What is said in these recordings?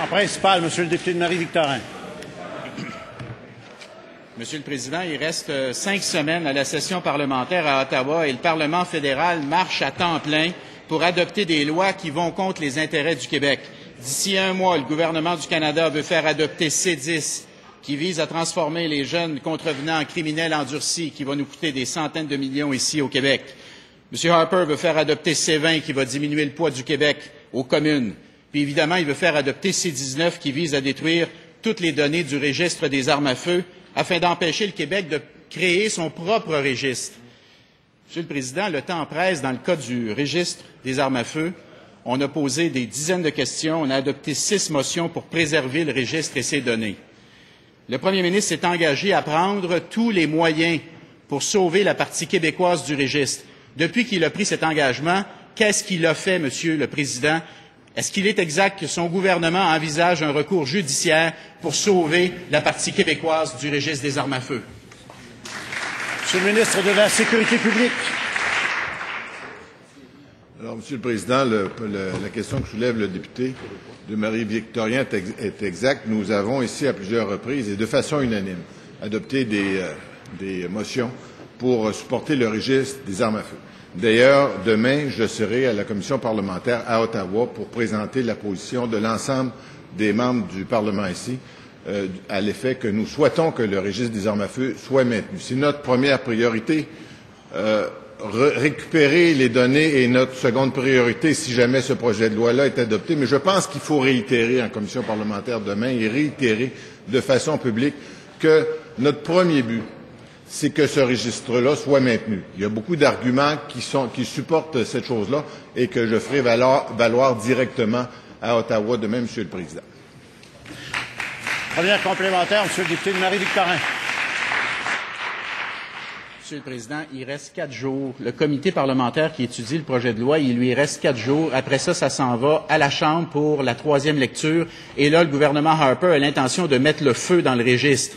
En principal, Monsieur le député de Marie-Victorin. Monsieur le Président, il reste 5 semaines à la session parlementaire à Ottawa et le Parlement fédéral marche à temps plein pour adopter des lois qui vont contre les intérêts du Québec. D'ici un mois, le gouvernement du Canada veut faire adopter C10, qui vise à transformer les jeunes contrevenants en criminels endurcis, qui va nous coûter des centaines de millions ici au Québec. M. Harper veut faire adopter C20, qui va diminuer le poids du Québec aux communes. Puis évidemment, il veut faire adopter C19, qui vise à détruire toutes les données du registre des armes à feu, afin d'empêcher le Québec de créer son propre registre. Monsieur le Président, le temps presse dans le cas du registre des armes à feu. On a posé des dizaines de questions, on a adopté 6 motions pour préserver le registre et ses données. Le premier ministre s'est engagé à prendre tous les moyens pour sauver la partie québécoise du registre. Depuis qu'il a pris cet engagement, qu'est-ce qu'il a fait, Monsieur le Président? Est-ce qu'il est exact que son gouvernement envisage un recours judiciaire pour sauver la partie québécoise du registre des armes à feu? Monsieur le ministre de la Sécurité publique. Alors, Monsieur le Président, la question que soulève le député de Marie-Victorin est exacte. Nous avons ici, à plusieurs reprises et de façon unanime, adopté des motions pour supporter le registre des armes à feu. D'ailleurs, demain, je serai à la commission parlementaire à Ottawa pour présenter la position de l'ensemble des membres du Parlement ici, à l'effet que nous souhaitons que le registre des armes à feu soit maintenu. C'est notre première priorité. Récupérer les données est notre seconde priorité si jamais ce projet de loi-là est adopté. Mais je pense qu'il faut réitérer en commission parlementaire demain et réitérer de façon publique que notre premier but, c'est que ce registre-là soit maintenu. Il y a beaucoup d'arguments qui supportent cette chose-là et que je ferai valoir directement à Ottawa demain, Monsieur le Président. Première complémentaire, Monsieur le député de Marie-Victorin. Monsieur le Président, il reste 4 jours. Le comité parlementaire qui étudie le projet de loi, il lui reste 4 jours. Après ça, ça s'en va à la Chambre pour la 3e lecture. Et là, le gouvernement Harper a l'intention de mettre le feu dans le registre.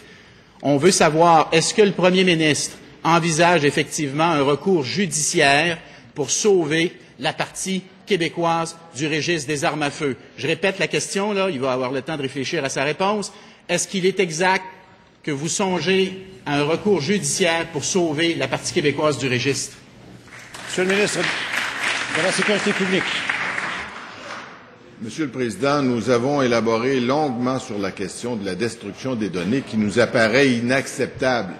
On veut savoir, est-ce que le premier ministre envisage effectivement un recours judiciaire pour sauver la partie québécoise du registre des armes à feu? Je répète la question, là, il va avoir le temps de réfléchir à sa réponse. Est-ce qu'il est exact que vous songez à un recours judiciaire pour sauver la partie québécoise du registre? Monsieur le ministre de la Sécurité publique. Monsieur le Président, nous avons élaboré longuement sur la question de la destruction des données qui nous apparaît inacceptable.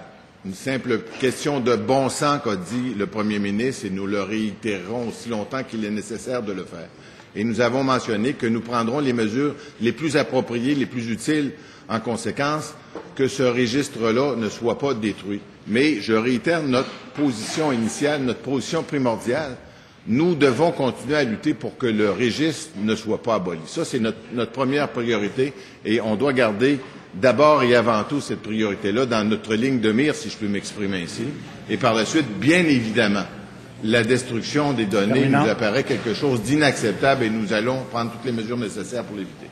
Une simple question de bon sens qu'a dit le Premier ministre et nous le réitérerons aussi longtemps qu'il est nécessaire de le faire. Et nous avons mentionné que nous prendrons les mesures les plus appropriées, les plus utiles en conséquence, que ce registre-là ne soit pas détruit. Mais je réitère notre position initiale, notre position primordiale. Nous devons continuer à lutter pour que le registre ne soit pas aboli. Ça, c'est notre première priorité et on doit garder d'abord et avant tout cette priorité-là dans notre ligne de mire, si je peux m'exprimer ainsi. Et par la suite, bien évidemment, la destruction des données nous apparaît quelque chose d'inacceptable et nous allons prendre toutes les mesures nécessaires pour l'éviter.